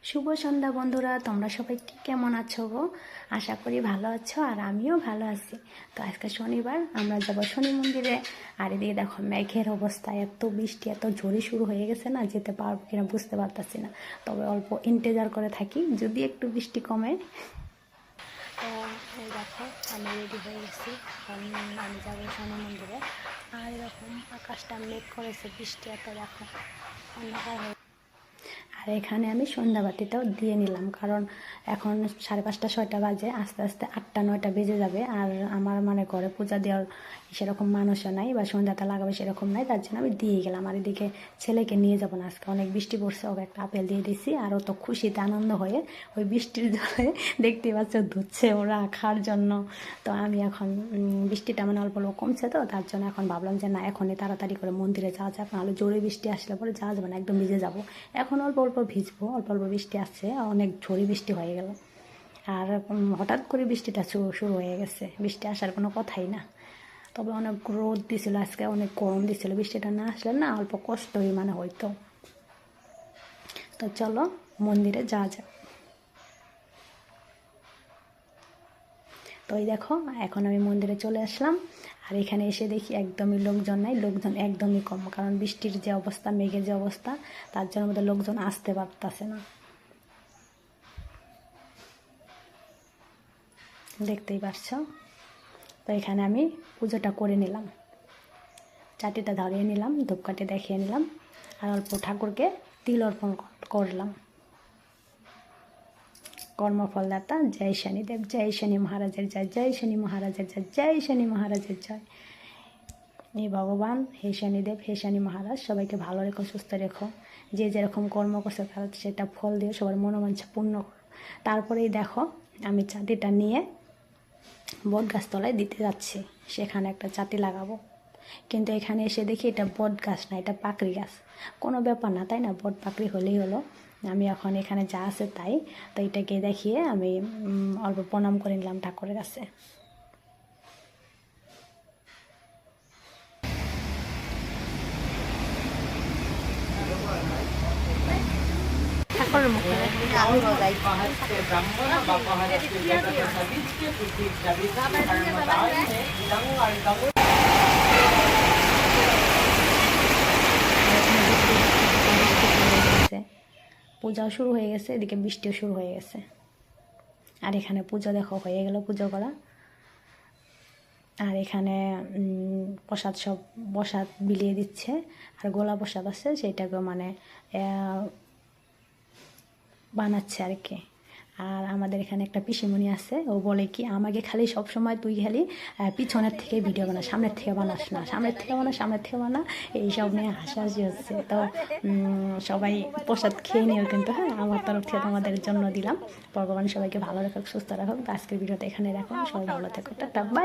শুভ সন্ধ্যা বন্ধুরা, তোমরা সবাই কেমন আছো গো? আশা করি ভালো আছো, আর আমিও ভালো আছি। তো আজকে শনিবার, আমরা যাবো শনি মন্দিরে। আর এদিকে দেখো মেঘের অবস্থা, এত বৃষ্টি, এত ঝড়ি শুরু হয়ে গেছে না, যেতে পারবো কিনা বুঝতে পারতাছি না। তবে অল্প ইন্তেজার করে থাকি, যদি একটু বৃষ্টি কমে। তো এই দেখো আমি রেডি হয়ে গেছি, এখন আমি যাবো শনি মন্দিরে। আর এরকম আকাশটা মেঘ করেছে, বৃষ্টি এত দেখো অন্ধকার হয়ে। আর এখানে আমি সন্ধ্যাবাতিটাও দিয়ে নিলাম, কারণ এখন 5:30-6টা বাজে, আস্তে আস্তে 8টা-9টা বেজে যাবে। আর আমার মানে ঘরে পূজা দেওয়ার সেরকম মানুষও নাই, বা সন্ধ্যাটা লাগাবে সেরকম নাই, তার জন্য আমি দিয়ে গেলাম। আর এদিকে ছেলেকে নিয়ে যাবো না, আজকে অনেক বৃষ্টি পড়ছে, ওকে একটা আপেল দিয়ে দিছি। আর ও তো খুশিতে আনন্দ হয়ে ওই বৃষ্টির জলে দেখতে পাচ্ছ ধুচ্ছে ওরা খাওয়ার জন্য। তো আমি এখন বৃষ্টিটা মানে অল্প অল্প কমছে, তো তার জন্য এখন ভাবলাম যে না, এখনই তাড়াতাড়ি করে মন্দিরে যাওয়া যাক, নাহলে জোরে বৃষ্টি আসলে পরে যাওয়া যাবে না, একদম ভিজে যাবো। এখন অল্প অল্প ভিজবো, অল্প অল্প বৃষ্টি আসছে, অনেক ঝড়ি বৃষ্টি হয়ে গেল। আর হঠাৎ করে বৃষ্টিটা শুরু হয়ে গেছে, বৃষ্টি আসার কোনো কথাই না। তবে অনেক রোদ দিছিল আজকে, অনেক গরম দিছিল, বৃষ্টিটা না আসলে না অল্প কষ্টই মানে হইতো। তো চলো মন্দিরে যাওয়া যাক। তো এই দেখো এখন আমি মন্দিরে চলে আসলাম। আর এখানে এসে দেখি একদমই লোকজন নাই, লোকজন একদমই কম, কারণ বৃষ্টির যে অবস্থা, মেঘের যে অবস্থা, তার জন্য আমাদের লোকজন আসতে পারতেছে না। দেখতেই পারছ। তো এখানে আমি পুজোটা করে নিলাম, চাটিটা ধরিয়ে নিলাম, ধূপকাঠি দেখিয়ে নিলাম, আর অল্প ঠাকুরকে তিল অর্পণ করলাম। কর্মফলদাতা জয় শনিদেব, জয় শনি মহারাজের জয়, জয় শনি মহারাজের জয়, জয় শনি মহারাজের জয়। এই ভগবান, হে শনিদেব, হে শনি মহারাজ, সবাইকে ভালো রেখো, সুস্থ রেখো। যে যেরকম কর্ম করছে তারা সেটা ফল দিয়ে সবার মনোবাঞ্ছা পূর্ণ করো। তারপরেই দেখো আমি চাটিটা নিয়ে বট গাছতলায় দিতে যাচ্ছি, সেখানে একটা চাটি লাগাবো। কিন্তু এখানে এসে দেখি এটা বট গাছ না, এটা পাকড়ি গাছ। কোনো ব্যাপার না, তাই না? বট পাকড়ি হলেই হলো। আমি এখন এখানে যা আছে তাই। তো এটাকে দেখিয়ে আমি অল্প প্রণাম করে নিলাম ঠাকুরের কাছে। ঠাকুরের মুখে পূজাও শুরু হয়ে গেছে, এদিকে বৃষ্টিও শুরু হয়ে গেছে। আর এখানে পুজো দেখো হয়ে গেল, পুজো করা। আর এখানে প্রসাদ, সব প্রসাদ বিলিয়ে দিচ্ছে। আর গোলা প্রসাদ আছে, সেটাকে মানে বানাচ্ছে আর কি। আর আমাদের এখানে একটা পিসিমণি আছে, ও বলে কি আমাকে খালি সব সময় তুই খালি পিছনের থেকে ভিডিও বানা, সামনের থেকে বানাস না, সামনের থেকে বানা, সামনের থেকে বানা, এইসব নিয়ে হাসাহাসি হচ্ছে। তো সবাই প্রসাদ খেয়ে নিও কিন্তু, হ্যাঁ, আমার তরফ থেকে তোমাদের জন্য দিলাম। ভগবান সবাইকে ভালো রাখুক, সুস্থ রাখুক। আজকের ভিডিওটা এখানে রাখুন, সবাই ভালো থেকো, টাটা, বাই।